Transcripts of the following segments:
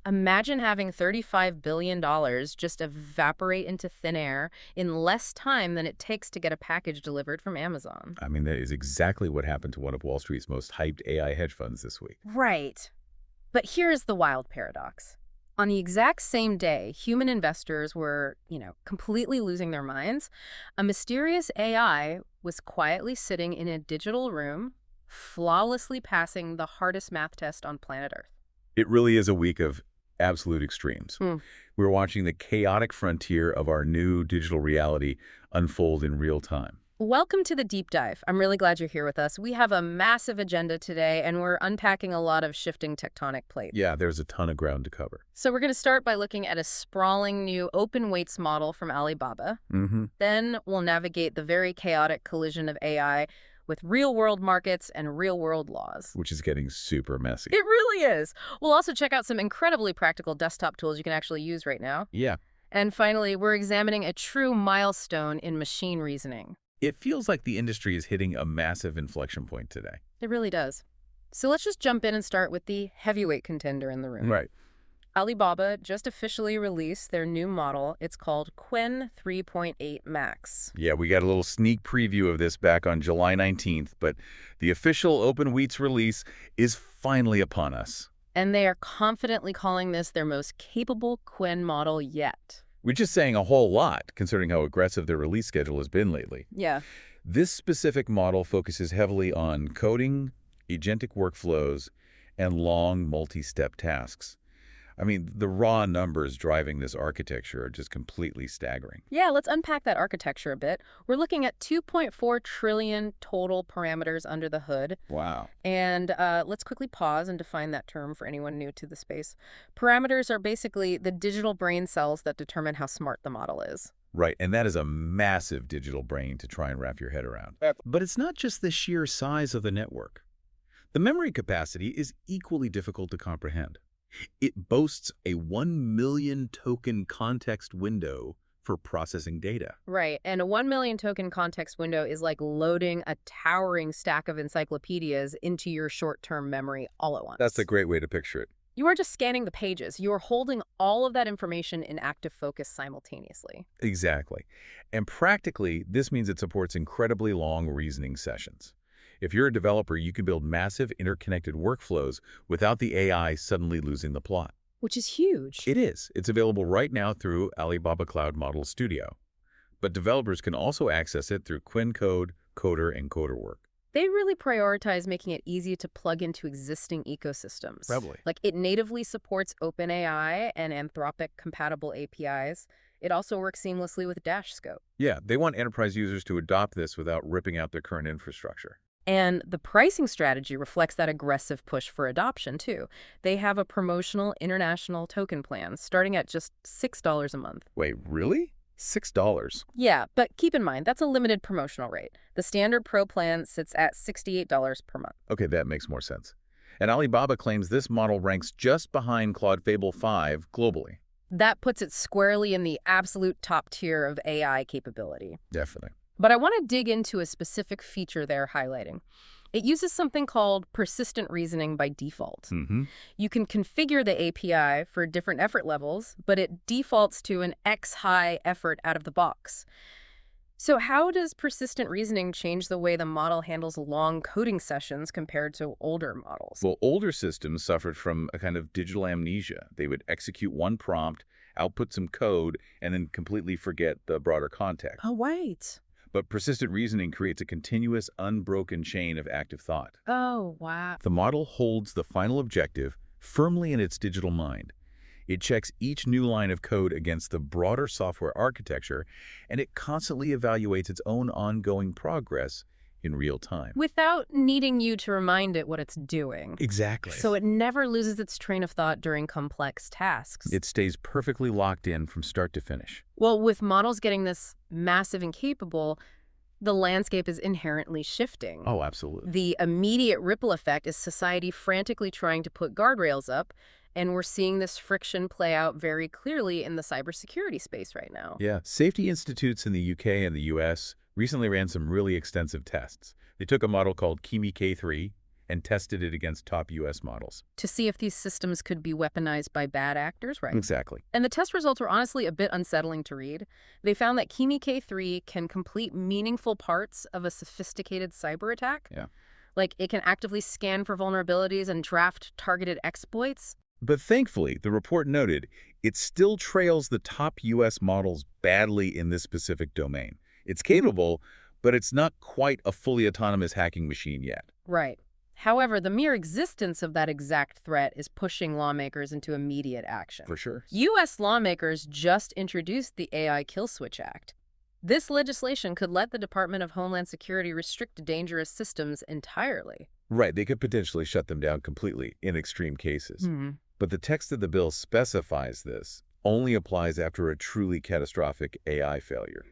Imagine having $35 billion just evaporate into thin air in less time than it takes to get a package delivered from Amazon. I mean, that is exactly what happened to one of Wall Street's most hyped AI hedge funds this week. Right. But here's the wild paradox. On the exact same day, human investors were, completely losing their minds. A mysterious AI was quietly sitting in a digital room, flawlessly passing the hardest math test on planet Earth. It really is a week of absolute extremes. Hmm. We're watching the chaotic frontier of our new digital reality unfold in real time. Welcome to the deep dive. I'm really glad you're here with us. We have a massive agenda today, and we're unpacking a lot of shifting tectonic plates. Yeah, there's a ton of ground to cover. So we're going to start by looking at a sprawling new open weights model from Alibaba. Then we'll navigate the very chaotic collision of AI with real-world markets and real-world laws. Which is getting super messy. It really is. We'll also check out some incredibly practical desktop tools you can actually use right now. Yeah. And finally, we're examining a true milestone in machine reasoning. It feels like the industry is hitting a massive inflection point today. It really does. So let's just jump in and start with the heavyweight contender in the room. Right. Alibaba just officially released their new model. It's called Qwen3.8-Max. Yeah, we got a little sneak preview of this back on July 19th, but the official Open Wheats release is finally upon us. And they are confidently calling this their most capable Qwen model yet. Which is saying a whole lot, considering how aggressive their release schedule has been lately. Yeah. This specific model focuses heavily on coding, agentic workflows, and long multi-step tasks. I mean, the raw numbers driving this architecture are just completely staggering. Yeah, let's unpack that architecture a bit. We're looking at 2.4 trillion total parameters under the hood. Wow. And let's quickly pause and define that term for anyone new to the space. Parameters are basically the digital brain cells that determine how smart the model is. Right, and that is a massive digital brain to try and wrap your head around. But it's not just the sheer size of the network. The memory capacity is equally difficult to comprehend. It boasts a 1 million token context window for processing data. Right, and a 1 million token context window is like loading a towering stack of encyclopedias into your short-term memory all at once. That's a great way to picture it. You are just scanning the pages. You are holding all of that information in active focus simultaneously. Exactly. And practically, this means it supports incredibly long reasoning sessions. If you're a developer, you can build massive interconnected workflows without the AI suddenly losing the plot. Which is huge. It is. It's available right now through Alibaba Cloud Model Studio. But developers can also access it through Qwen Code, Coder, and Coderwork. They really prioritize making it easy to plug into existing ecosystems. Probably. Like it natively supports OpenAI and Anthropic-compatible APIs. It also works seamlessly with Dash Scope. Yeah, they want enterprise users to adopt this without ripping out their current infrastructure. And the pricing strategy reflects that aggressive push for adoption, too. They have a promotional international token plan starting at just $6 a month. Wait, really? $6? Yeah, but keep in mind, that's a limited promotional rate. The standard Pro plan sits at $68 per month. Okay, that makes more sense. And Alibaba claims this model ranks just behind Claude Fable 5 globally. That puts it squarely in the absolute top tier of AI capability. Definitely. But I want to dig into a specific feature they're highlighting. It uses something called persistent reasoning by default. You can configure the API for different effort levels, but it defaults to an X high effort out of the box. So how does persistent reasoning change the way the model handles long coding sessions compared to older models? Well, older systems suffered from a kind of digital amnesia. They would execute one prompt, output some code, and then completely forget the broader context. Oh, wait. But persistent reasoning creates a continuous, unbroken chain of active thought. Oh, wow. The model holds the final objective firmly in its digital mind. It checks each new line of code against the broader software architecture, and it constantly evaluates its own ongoing progress in real time. Without needing you to remind it what it's doing. Exactly. So it never loses its train of thought during complex tasks. It stays perfectly locked in from start to finish. Well, with models getting this massive and capable, the landscape is inherently shifting. Oh, absolutely. The immediate ripple effect is society frantically trying to put guardrails up, and we're seeing this friction play out very clearly in the cybersecurity space right now. Yeah. Safety institutes in the UK and the US recently ran some really extensive tests. They took a model called Kimi K3 and tested it against top U.S. models. To see if these systems could be weaponized by bad actors, right? Exactly. And the test results were honestly a bit unsettling to read. They found that Kimi K3 can complete meaningful parts of a sophisticated cyber attack. Yeah. Like, it can actively scan for vulnerabilities and draft targeted exploits. But thankfully, the report noted, it still trails the top U.S. models badly in this specific domain. It's capable, but it's not quite a fully autonomous hacking machine yet. Right. However, the mere existence of that exact threat is pushing lawmakers into immediate action. For sure. U.S. lawmakers just introduced the AI Kill Switch Act. This legislation could let the Department of Homeland Security restrict dangerous systems entirely. Right, they could potentially shut them down completely in extreme cases. But the text of the bill specifies this only applies after a truly catastrophic AI failure.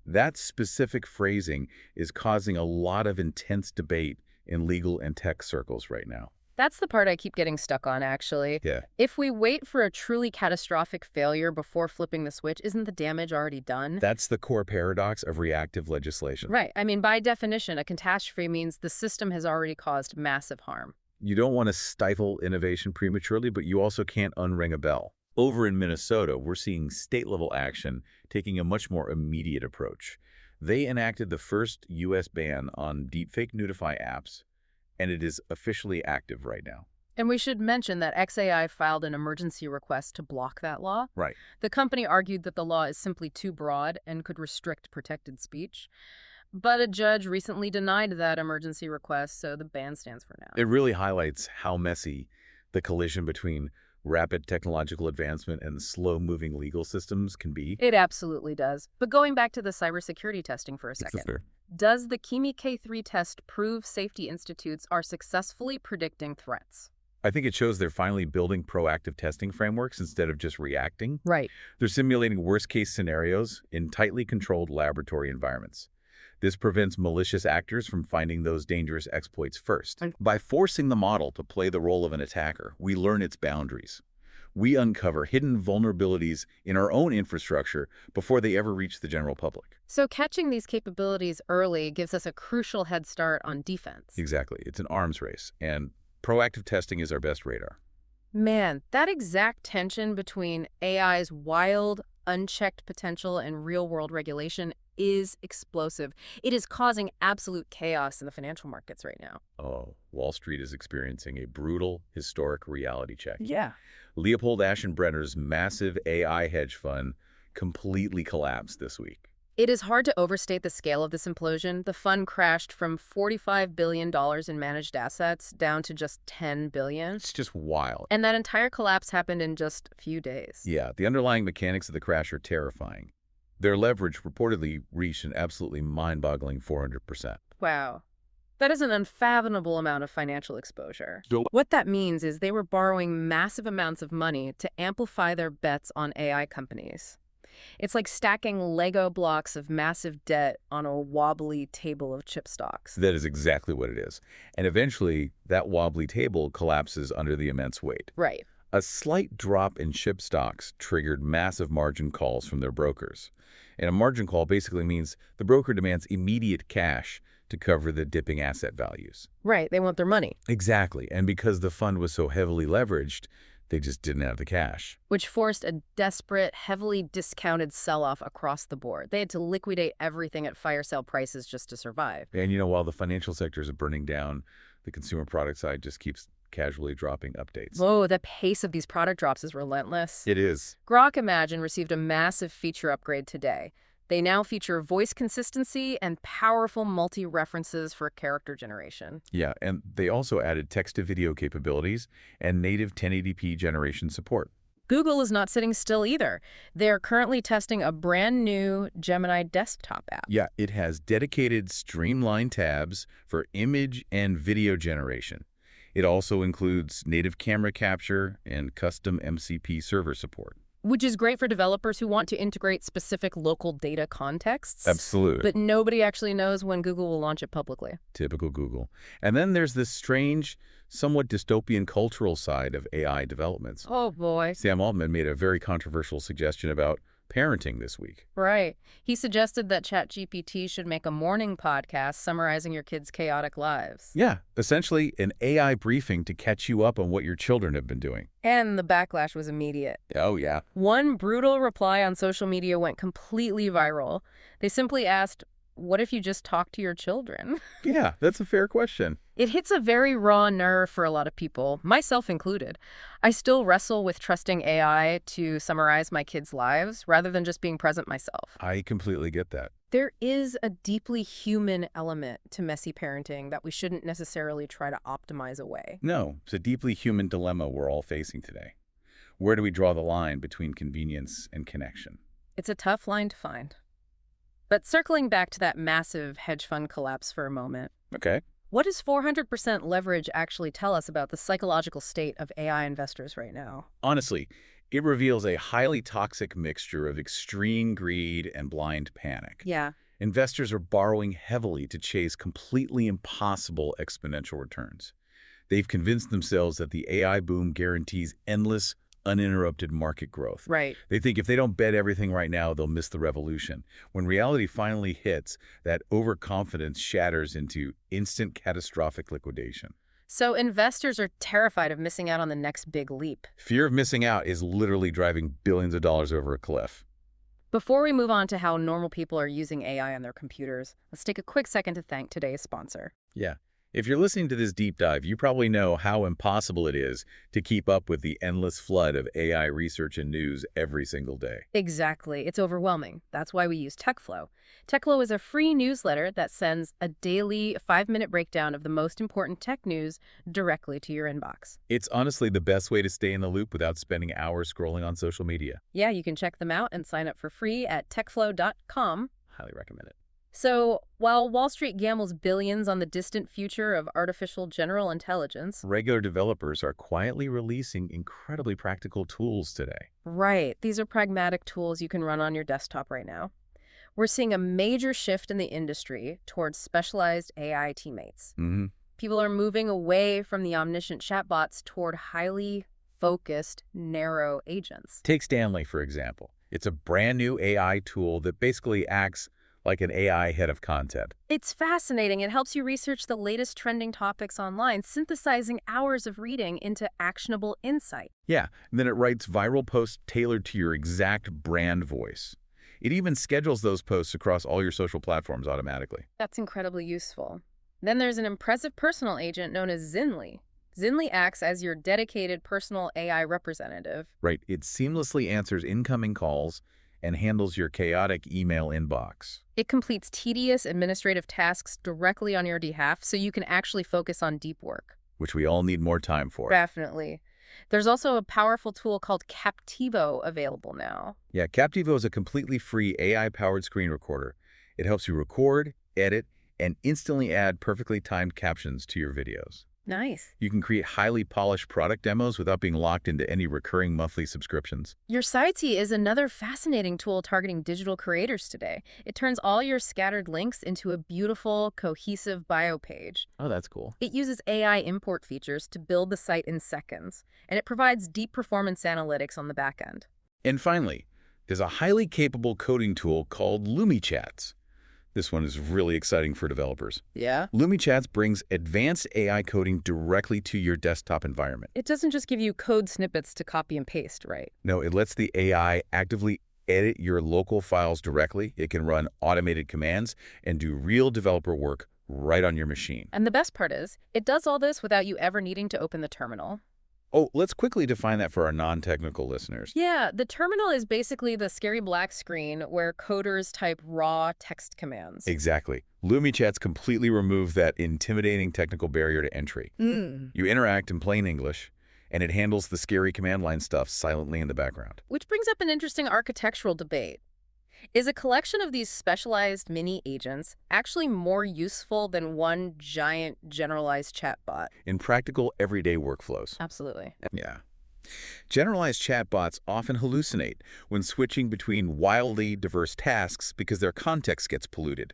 That specific phrasing is causing a lot of intense debate in legal and tech circles right now. That's the part I keep getting stuck on, actually. Yeah. If we wait for a truly catastrophic failure before flipping the switch, isn't the damage already done? That's the core paradox of reactive legislation. Right. I mean, by definition, a catastrophe means the system has already caused massive harm. You don't want to stifle innovation prematurely, but you also can't unring a bell. Over in Minnesota, we're seeing state-level action taking a much more immediate approach. They enacted the first U.S. ban on deepfake Nudify apps, and it is officially active right now. And we should mention that XAI filed an emergency request to block that law. Right. The company argued that the law is simply too broad and could restrict protected speech. But a judge recently denied that emergency request, so the ban stands for now. It really highlights how messy the collision between rapid technological advancement and slow-moving legal systems can be. It absolutely does. But going back to the cybersecurity testing for a second, does the Kimi K3 test prove safety institutes are successfully predicting threats? I think it shows they're finally building proactive testing frameworks instead of just reacting. Right. They're simulating worst-case scenarios in tightly controlled laboratory environments. This prevents malicious actors from finding those dangerous exploits first. By forcing the model to play the role of an attacker, we learn its boundaries. We uncover hidden vulnerabilities in our own infrastructure before they ever reach the general public. So catching these capabilities early gives us a crucial head start on defense. Exactly. It's an arms race, and proactive testing is our best radar. Man, that exact tension between AI's wild, unchecked potential and real-world regulation is explosive. It is causing absolute chaos in the financial markets right now. Oh, Wall Street is experiencing a brutal, historic reality check. Yeah. Leopold Aschenbrenner's massive AI hedge fund completely collapsed this week. It is hard to overstate the scale of this implosion. The fund crashed from $45 billion in managed assets down to just $10 billion. It's just wild. And that entire collapse happened in just a few days. Yeah, the underlying mechanics of the crash are terrifying. Their leverage reportedly reached an absolutely mind-boggling 400%. Wow. That is an unfathomable amount of financial exposure. What that means is they were borrowing massive amounts of money to amplify their bets on AI companies. It's like stacking Lego blocks of massive debt on a wobbly table of chip stocks. That is exactly what it is. And eventually, that wobbly table collapses under the immense weight. Right. A slight drop in chip stocks triggered massive margin calls from their brokers. And a margin call basically means the broker demands immediate cash to cover the dipping asset values. Right. They want their money. Exactly. And because the fund was so heavily leveraged, they just didn't have the cash. Which forced a desperate, heavily discounted sell-off across the board. They had to liquidate everything at fire sale prices just to survive. And, while the financial sectors are burning down, the consumer product side just keeps casually dropping updates. Whoa, the pace of these product drops is relentless. It is. Grok Imagine received a massive feature upgrade today. They now feature voice consistency and powerful multi-references for character generation. Yeah, and they also added text-to-video capabilities and native 1080p generation support. Google is not sitting still either. They're currently testing a brand new Gemini desktop app. Yeah, it has dedicated streamlined tabs for image and video generation. It also includes native camera capture and custom MCP server support. Which is great for developers who want to integrate specific local data contexts. Absolutely. But nobody actually knows when Google will launch it publicly. Typical Google. And then there's this strange, somewhat dystopian cultural side of AI developments. Oh, boy. Sam Altman made a very controversial suggestion about parenting this week. Right. He suggested that ChatGPT should make a morning podcast summarizing your kids' chaotic lives. Yeah, essentially an AI briefing to catch you up on what your children have been doing. And the backlash was immediate. Oh, yeah. One brutal reply on social media went completely viral. They simply asked, "What if you just talk to your children?" Yeah, that's a fair question. It hits a very raw nerve for a lot of people, myself included. I still wrestle with trusting AI to summarize my kids' lives rather than just being present myself. I completely get that. There is a deeply human element to messy parenting that we shouldn't necessarily try to optimize away. No, it's a deeply human dilemma we're all facing today. Where do we draw the line between convenience and connection? It's a tough line to find. But circling back to that massive hedge fund collapse for a moment, Okay. what does 400% leverage actually tell us about the psychological state of AI investors right now? Honestly, it reveals a highly toxic mixture of extreme greed and blind panic. Yeah. Investors are borrowing heavily to chase completely impossible exponential returns. They've convinced themselves that the AI boom guarantees endless, uninterrupted market growth. Right. They think if they don't bet everything right now, they'll miss the revolution. When reality finally hits, that overconfidence shatters into instant catastrophic liquidation. So investors are terrified of missing out on the next big leap. Fear of missing out is literally driving billions of dollars over a cliff. Before we move on to how normal people are using AI on their computers, let's take a quick second to thank today's sponsor. Yeah. If you're listening to this deep dive, you probably know how impossible it is to keep up with the endless flood of AI research and news every single day. Exactly. It's overwhelming. That's why we use TechFlow. TechFlow is a free newsletter that sends a daily 5-minute breakdown of the most important tech news directly to your inbox. It's honestly the best way to stay in the loop without spending hours scrolling on social media. Yeah, you can check them out and sign up for free at techflow.com. Highly recommend it. So, while Wall Street gambles billions on the distant future of artificial general intelligence, Regular developers are quietly releasing incredibly practical tools today. right, these are pragmatic tools you can run on your desktop right now. We're seeing a major shift in the industry towards specialized AI teammates. People are moving away from the omniscient chatbots toward highly focused, narrow agents. Take Stanley, for example. It's a brand new AI tool that basically acts like an AI head of content. It's fascinating. It helps you research the latest trending topics online, synthesizing hours of reading into actionable insight. Yeah, and then it writes viral posts tailored to your exact brand voice. It even schedules those posts across all your social platforms automatically. That's incredibly useful. Then there's an impressive personal agent known as Zinli. Zinli acts as your dedicated personal AI representative. Right, it seamlessly answers incoming calls and handles your chaotic email inbox. It completes tedious administrative tasks directly on your behalf so you can actually focus on deep work. Which we all need more time for. Definitely. There's also a powerful tool called Captivo available now. Yeah, Captivo is a completely free AI-powered screen recorder. It helps you record, edit, and instantly add perfectly timed captions to your videos. Nice. You can create highly polished product demos without being locked into any recurring monthly subscriptions. Your Sitey is another fascinating tool targeting digital creators today. It turns all your scattered links into a beautiful, cohesive bio page. Oh, that's cool. It uses AI import features to build the site in seconds, and it provides deep performance analytics on the back end. And finally, there's a highly capable coding tool called LumiChats. This one is really exciting for developers. Yeah? LumiChats brings advanced AI coding directly to your desktop environment. It doesn't just give you code snippets to copy and paste, right? No, it lets the AI actively edit your local files directly. It can run automated commands and do real developer work right on your machine. And the best part is, it does all this without you ever needing to open the terminal. Oh, let's quickly define that for our non-technical listeners. Yeah, the terminal is basically the scary black screen where coders type raw text commands. Exactly. LumiChats completely remove that intimidating technical barrier to entry. You interact in plain English, and it handles the scary command line stuff silently in the background. Which brings up an interesting architectural debate. Is a collection of these specialized mini agents actually more useful than one giant generalized chatbot? In practical, everyday workflows. Absolutely. Yeah. Generalized chatbots often hallucinate when switching between wildly diverse tasks because their context gets polluted.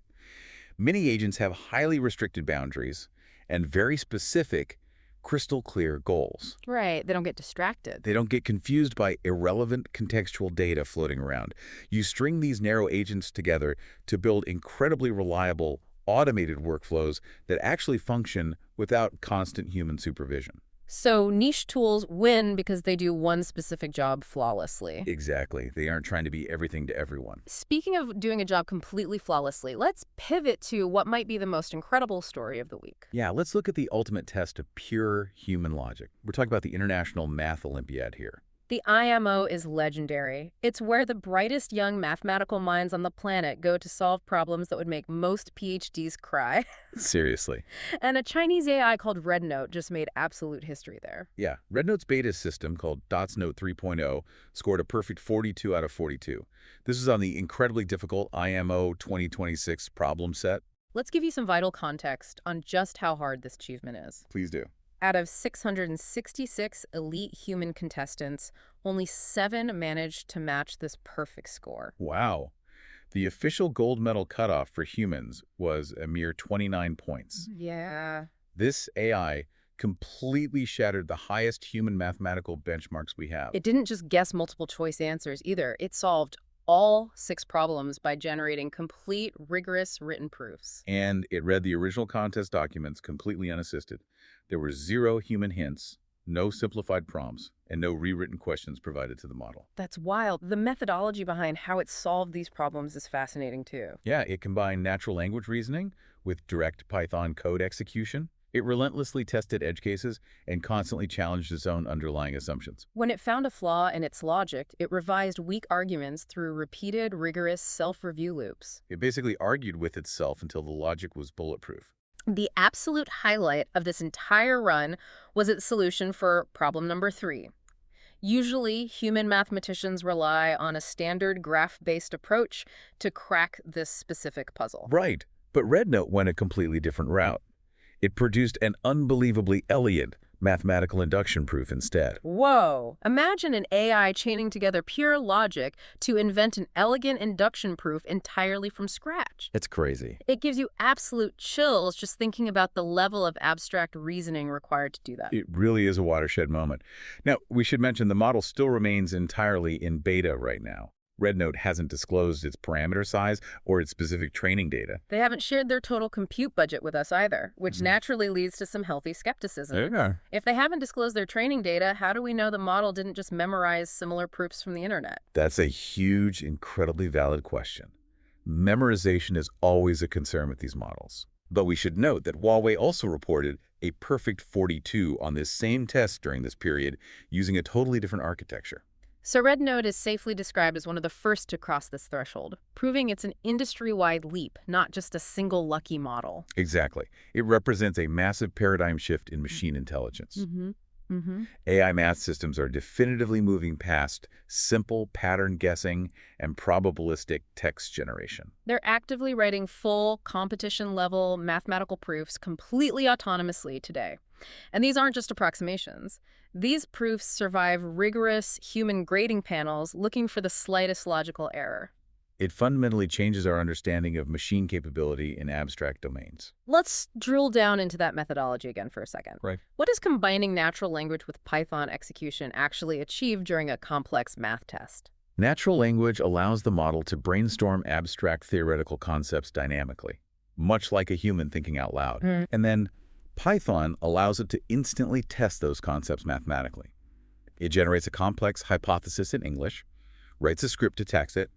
Mini agents have highly restricted boundaries and very specific, crystal clear goals. Right, they don't get distracted. They don't get confused by irrelevant contextual data floating around. You string these narrow agents together to build incredibly reliable, automated workflows that actually function without constant human supervision. So niche tools win because they do one specific job flawlessly. Exactly. They aren't trying to be everything to everyone. Speaking of doing a job completely flawlessly, let's pivot to what might be the most incredible story of the week. Yeah, let's look at the ultimate test of pure human logic. We're talking about the International Math Olympiad here. The IMO is legendary. It's where the brightest young mathematical minds on the planet go to solve problems that would make most PhDs cry. Seriously. And a Chinese AI called RedNote just made absolute history there. Yeah, RedNote's beta system, called Note 3.0, scored a perfect 42 out of 42. This is on the incredibly difficult IMO 2026 problem set. Let's give you some vital context on just how hard this achievement is. Please do. Out of 666 elite human contestants, only 7 managed to match this perfect score. Wow. The official gold medal cutoff for humans was a mere 29 points. Yeah. This AI completely shattered the highest human mathematical benchmarks we have. It didn't just guess multiple choice answers either. It solved all 6 problems by generating complete, rigorous written proofs. And it read the original contest documents completely unassisted. There were 0 human hints, no simplified prompts, and no rewritten questions provided to the model. That's wild. The methodology behind how it solved these problems is fascinating too. Yeah, it combined natural language reasoning with direct Python code execution. It relentlessly tested edge cases and constantly challenged its own underlying assumptions. When it found a flaw in its logic, it revised weak arguments through repeated, rigorous self-review loops. It basically argued with itself until the logic was bulletproof. The absolute highlight of this entire run was its solution for problem number 3. Usually, human mathematicians rely on a standard graph-based approach to crack this specific puzzle. Right, but RedNote went a completely different route. It produced an unbelievably elegant mathematical induction proof instead. Whoa! Imagine an AI chaining together pure logic to invent an elegant induction proof entirely from scratch. It's crazy. It gives you absolute chills just thinking about the level of abstract reasoning required to do that. It really is a watershed moment. Now, we should mention the model still remains entirely in beta right now. RedNote hasn't disclosed its parameter size or its specific training data. They haven't shared their total compute budget with us either, which naturally leads to some healthy skepticism. Yeah. If they haven't disclosed their training data, how do we know the model didn't just memorize similar proofs from the internet? That's a huge, incredibly valid question. Memorization is always a concern with these models. But we should note that Huawei also reported a perfect 42 on this same test during this period using a totally different architecture. So RedNote is safely described as one of the first to cross this threshold, proving it's an industry-wide leap, not just a single lucky model. Exactly. It represents a massive paradigm shift in machine intelligence. AI math systems are definitively moving past simple pattern guessing and probabilistic text generation. They're actively writing full competition-level mathematical proofs completely autonomously today. And these aren't just approximations. These proofs survive rigorous human grading panels looking for the slightest logical error. It fundamentally changes our understanding of machine capability in abstract domains. Let's drill down into that methodology again for a second. Right. What does combining natural language with Python execution actually achieve during a complex math test? Natural language allows the model to brainstorm abstract theoretical concepts dynamically, much like a human thinking out loud. And then Python allows it to instantly test those concepts mathematically. It generates a complex hypothesis in English, writes a script to text it,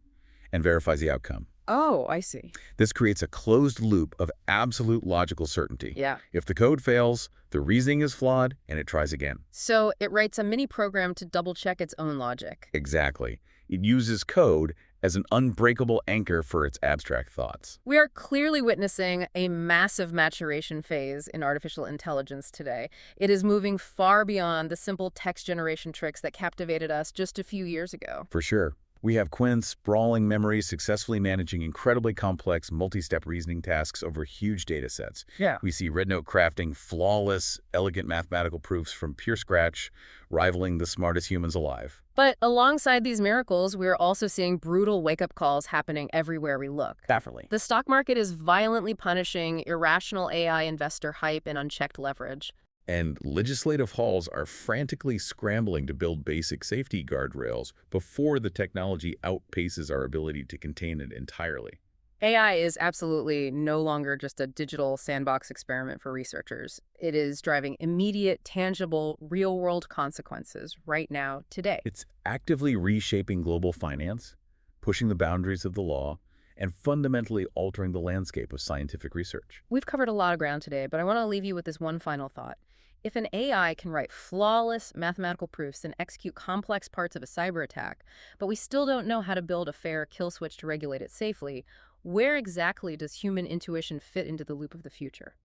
and verifies the outcome. Oh, I see. This creates a closed loop of absolute logical certainty. Yeah. If the code fails, the reasoning is flawed, and it tries again. So it writes a mini program to double-check its own logic. Exactly. It uses code as an unbreakable anchor for its abstract thoughts. We are clearly witnessing a massive maturation phase in artificial intelligence today. It is moving far beyond the simple text generation tricks that captivated us just a few years ago. For sure. We have Qwen's sprawling memory successfully managing incredibly complex multi-step reasoning tasks over huge data sets. Yeah. We see RedNote crafting flawless, elegant mathematical proofs from pure scratch, rivaling the smartest humans alive. But alongside these miracles, we're also seeing brutal wake-up calls happening everywhere we look. Definitely. The stock market is violently punishing irrational AI investor hype and unchecked leverage. And legislative halls are frantically scrambling to build basic safety guardrails before the technology outpaces our ability to contain it entirely. AI is absolutely no longer just a digital sandbox experiment for researchers. It is driving immediate, tangible, real-world consequences right now, today. It's actively reshaping global finance, pushing the boundaries of the law, and fundamentally altering the landscape of scientific research. We've covered a lot of ground today, but I want to leave you with this one final thought. If an AI can write flawless mathematical proofs and execute complex parts of a cyber attack, but we still don't know how to build a fair kill switch to regulate it safely, where exactly does human intuition fit into the loop of the future?